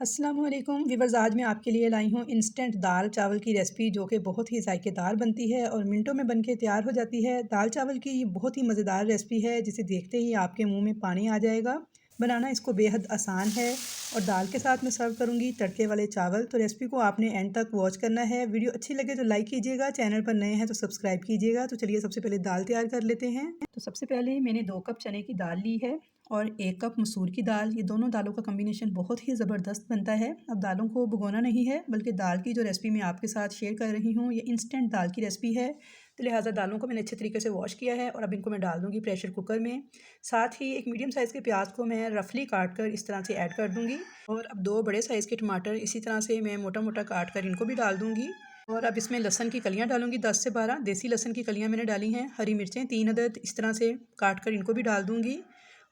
अस्सलाम वालेकुम वीवर्स। आज मैं आपके लिए लाई हूँ इंस्टेंट दाल चावल की रेसिपी जो कि बहुत ही जायकेदार बनती है और मिनटों में बनके तैयार हो जाती है। दाल चावल की ये बहुत ही मज़ेदार रेसिपी है जिसे देखते ही आपके मुंह में पानी आ जाएगा। बनाना इसको बेहद आसान है और दाल के साथ मैं सर्व करूँगी तड़के वाले चावल। तो रेसिपी को आपने एंड तक वॉच करना है। वीडियो अच्छी लगे तो लाइक कीजिएगा, चैनल पर नए हैं तो सब्सक्राइब कीजिएगा। तो चलिए सबसे पहले दाल तैयार कर लेते हैं। तो सबसे पहले मैंने 2 कप चने की दाल ली है और 1 कप मसूर की दाल। ये दोनों दालों का कम्बिनेशन बहुत ही ज़बरदस्त बनता है। अब दालों को भिगोना नहीं है बल्कि दाल की जो रेसिपी मैं आपके साथ शेयर कर रही हूँ ये इंस्टेंट दाल की रेसिपी है। तो लिहाजा दालों को मैंने अच्छे तरीके से वॉश किया है और अब इनको मैं डाल दूँगी प्रेशर कुकर में। साथ ही एक मीडियम साइज़ के प्याज को मैं रफली काट कर इस तरह से ऐड कर दूँगी और अब 2 बड़े साइज़ के टमाटर इसी तरह से मैं मोटा मोटा काट कर इनको भी डाल दूँगी। और अब इसमें लहसन की कलियाँ डालूंगी 10 से 12 देसी लहसन की कलियाँ मैंने डाली हैं। हरी मिर्चें 3 अदद इस तरह से काट कर इनको भी डाल दूँगी।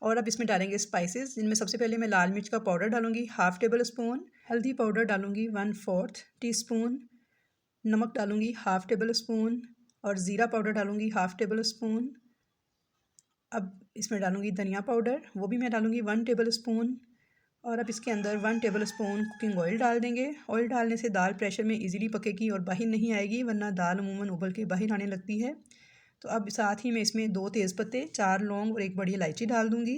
और अब इसमें डालेंगे स्पाइसेस, जिनमें सबसे पहले मैं लाल मिर्च का पाउडर डालूंगी हाफ़ टेबल स्पून, हल्दी पाउडर डालूंगी 1/4 टीस्पून, नमक डालूंगी हाफ़ टेबल स्पून और ज़ीरा पाउडर डालूंगी हाफ़ टेबल स्पून। अब इसमें डालूंगी धनिया पाउडर, वो भी मैं डालूंगी 1 टेबल स्पून। और अब इसके अंदर 1 टेबल स्पून कुकिंग ऑयल डाल देंगे। ऑयल डालने से दाल प्रेशर में इजीली पकेगी और बाहर नहीं आएगी, वरना दाल अमूमन उबल के बाहर आने लगती है। तो अब साथ ही मैं इसमें 2 तेज़पत्ते, 4 लौंग और 1 बड़ी इलायची डाल दूँगी।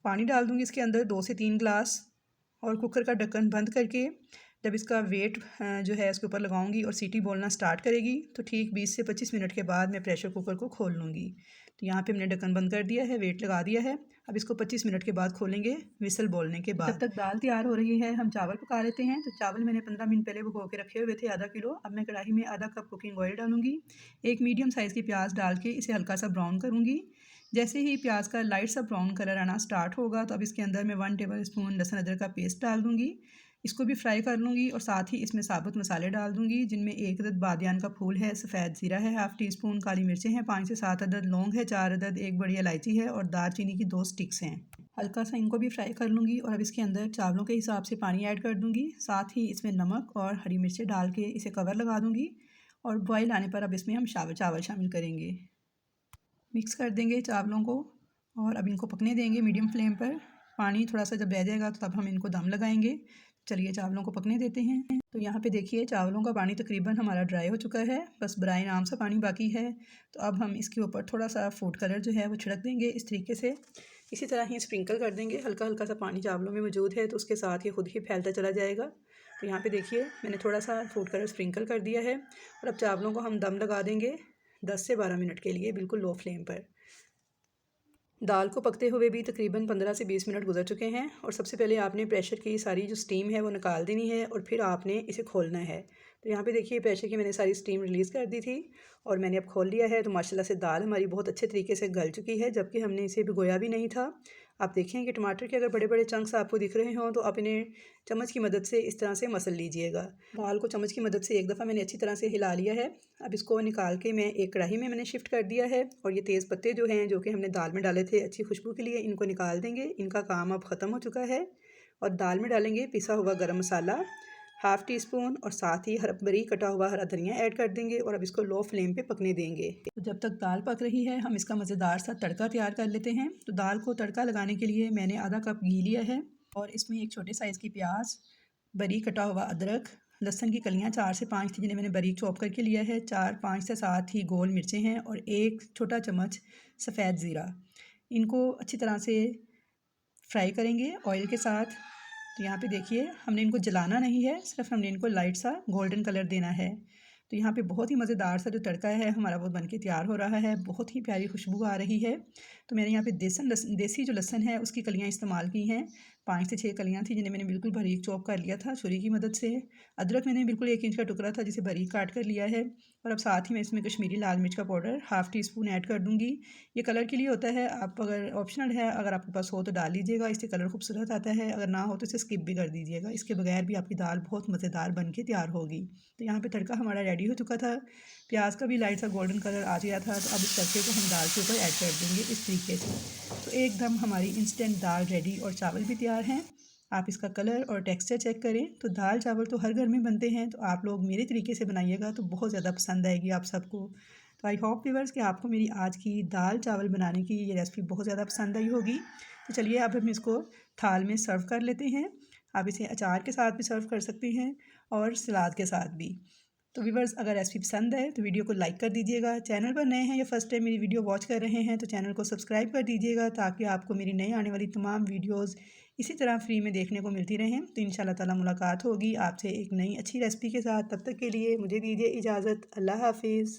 पानी डाल दूँगी इसके अंदर 2 से 3 गिलास और कुकर का ढक्कन बंद करके जब इसका वेट जो है इसके ऊपर लगाऊंगी और सीटी बोलना स्टार्ट करेगी तो ठीक 20 से 25 मिनट के बाद मैं प्रेशर कुकर को खोल लूँगी। तो यहाँ पे मैंने ढक्कन बंद कर दिया है, वेट लगा दिया है। अब इसको 25 मिनट के बाद खोलेंगे विसल बोलने के बाद। जब तक दाल तैयार हो रही है हम चावल पका लेते हैं। तो चावल मैंने 15 मिनट पहले भिगो के रखे हुए थे आधा किलो। अब मैं कढ़ाई में आधा कप कुकिंग ऑयल डालूंगी, एक मीडियम साइज़ की प्याज डाल के इसे हल्का सा ब्राउन करूँगी। जैसे ही प्याज का लाइट सा ब्राउन कलर आना स्टार्ट होगा तो अब इसके अंदर मैं 1 टेबल स्पून लहसुन अदरक का पेस्ट डाल दूँगी। इसको भी फ्राई कर लूँगी और साथ ही इसमें साबुत मसाले डाल दूँगी, जिनमें 1 अदद बादियान का फूल है, सफ़ेद ज़ीरा है हाफ़ टी स्पून, काली मिर्चें हैं 5 से 7 अदद, लौंग है 4 अदद, 1 बड़ी इलायची है और दालचीनी की 2 स्टिक्स हैं। हल्का सा इनको भी फ्राई कर लूँगी और अब इसके अंदर चावलों के हिसाब से पानी ऐड कर दूँगी। साथ ही इसमें नमक और हरी मिर्चें डाल के इसे कवर लगा दूँगी और बॉयल आने पर अब इसमें हम चावल शामिल करेंगे। मिक्स कर देंगे चावलों को और अब इनको पकने देंगे मीडियम फ्लेम पर। पानी थोड़ा सा जब रह जाएगा तो तब हम इनको दम लगाएंगे। चलिए चावलों को पकने देते हैं। तो यहाँ पे देखिए चावलों का पानी तकरीबन हमारा ड्राई हो चुका है, बस ब्राइन आम सा पानी बाकी है। तो अब हम इसके ऊपर थोड़ा सा फूड कलर जो है वो छिड़क देंगे इस तरीके से। इसी तरह ही स्प्रिंकल कर देंगे, हल्का हल्का सा पानी चावलों में मौजूद है तो उसके साथ ही खुद ही फैलता चला जाएगा। तो यहाँ पे देखिए मैंने थोड़ा सा फूड कलर स्प्रिंकल कर दिया है और अब चावलों को हम दम लगा देंगे 10 से 12 मिनट के लिए बिल्कुल लो फ्लेम पर। दाल को पकते हुए भी तकरीबन 15 से 20 मिनट गुजर चुके हैं और सबसे पहले आपने प्रेशर की सारी जो स्टीम है वो निकाल देनी है और फिर आपने इसे खोलना है। तो यहाँ पे देखिए प्रेशर की मैंने सारी स्टीम रिलीज़ कर दी थी और मैंने अब खोल लिया है। तो माशाल्लाह से दाल हमारी बहुत अच्छे तरीके से गल चुकी है, जबकि हमने इसे भिगोया भी नहीं था। आप देखें कि टमाटर के अगर बड़े बड़े चंक्स आपको दिख रहे हों तो आप इन्हें चम्मच की मदद से इस तरह से मसल लीजिएगा। दाल को चम्मच की मदद से एक दफ़ा मैंने अच्छी तरह से हिला लिया है। अब इसको निकाल के मैं एक कढ़ाई में मैंने शिफ्ट कर दिया है और ये तेज़ पत्ते जो हैं जो कि हमने दाल में डाले थे अच्छी खुशबू के लिए, इनको निकाल देंगे। इनका काम अब ख़त्म हो चुका है और दाल में डालेंगे पिसा हुआ गरम मसाला हाफ़ टी स्पून और साथ ही बारीक कटा हुआ हरा धनिया ऐड कर देंगे और अब इसको लो फ्लेम पे पकने देंगे। तो जब तक दाल पक रही है हम इसका मज़ेदार सा तड़का तैयार कर लेते हैं। तो दाल को तड़का लगाने के लिए मैंने आधा कप घी लिया है और इसमें एक छोटे साइज़ की प्याज, बारीक कटा हुआ अदरक, लहसुन की कलियाँ 4 से 5 थी जिन्हें मैंने बारीक चॉप करके लिया है, 4-5 से 7 ही गोल मिर्चें हैं और 1 छोटा चम्मच सफ़ेद ज़ीरा। इनको अच्छी तरह से फ्राई करेंगे ऑयल के साथ। तो यहाँ पे देखिए हमने इनको जलाना नहीं है, सिर्फ हमने इनको लाइट सा गोल्डन कलर देना है। तो यहाँ पे बहुत ही मज़ेदार सा जो तड़का है हमारा वो बनके तैयार हो रहा है, बहुत ही प्यारी खुशबू आ रही है। तो मैंने यहाँ पे देसी जो लहसुन है उसकी कलियाँ इस्तेमाल की हैं, 5 से 6 कलियाँ थी जिन्हें मैंने बिल्कुल बारीक चॉप कर लिया था छुरी की मदद से। अदरक मैंने बिल्कुल 1 इंच का टुकड़ा था जिसे बारीक काट कर लिया है और अब साथ ही मैं इसमें कश्मीरी लाल मिर्च का powder half tea spoon add कर दूँगी। ये कलर के लिए होता है, आप अगर ऑप्शनल है, अगर आपके पास हो तो डाल लीजिएगा, इससे कलर खूबसूरत आता है। अगर ना हो तो इसे स्किप भी कर दीजिएगा, इसके बगैर भी आपकी दाल बहुत मज़ेदार बन के तैयार होगी। तो यहाँ पे तड़का हमारा रेडी हो चुका था, प्याज का भी लाइट सा गोल्डन कलर आ गया था। तो अब इस तड़के को हम दाल के ऊपर ऐड कर देंगे इस तरीके से। तो एकदम हमारी इंस्टेंट दाल रेडी और चावल भी तैयार हैं। आप इसका कलर और टेक्सचर चेक करें। तो दाल चावल तो हर घर में बनते हैं, तो आप लोग मेरे तरीके से बनाइएगा तो बहुत ज़्यादा पसंद आएगी आप सबको। तो आई होप व्यूअर्स कि आपको मेरी आज की दाल चावल बनाने की ये रेसिपी बहुत ज़्यादा पसंद आई होगी। तो चलिए अब हम इसको थाल में सर्व कर लेते हैं। आप इसे अचार के साथ भी सर्व कर सकते हैं और सलाद के साथ भी। तो व्यूअर्स, अगर रेसिपी पसंद है तो वीडियो को लाइक कर दीजिएगा। चैनल पर नए हैं या फर्स्ट टाइम मेरी वीडियो वॉच कर रहे हैं तो चैनल को सब्सक्राइब कर दीजिएगा, ताकि आपको मेरी नई आने वाली तमाम वीडियोस इसी तरह फ्री में देखने को मिलती रहें। तो इंशाल्लाह ताला मुलाकात होगी आपसे एक नई अच्छी रेसिपी के साथ। तब तक के लिए मुझे दीजिए इजाज़त। अल्लाह हाफिज़।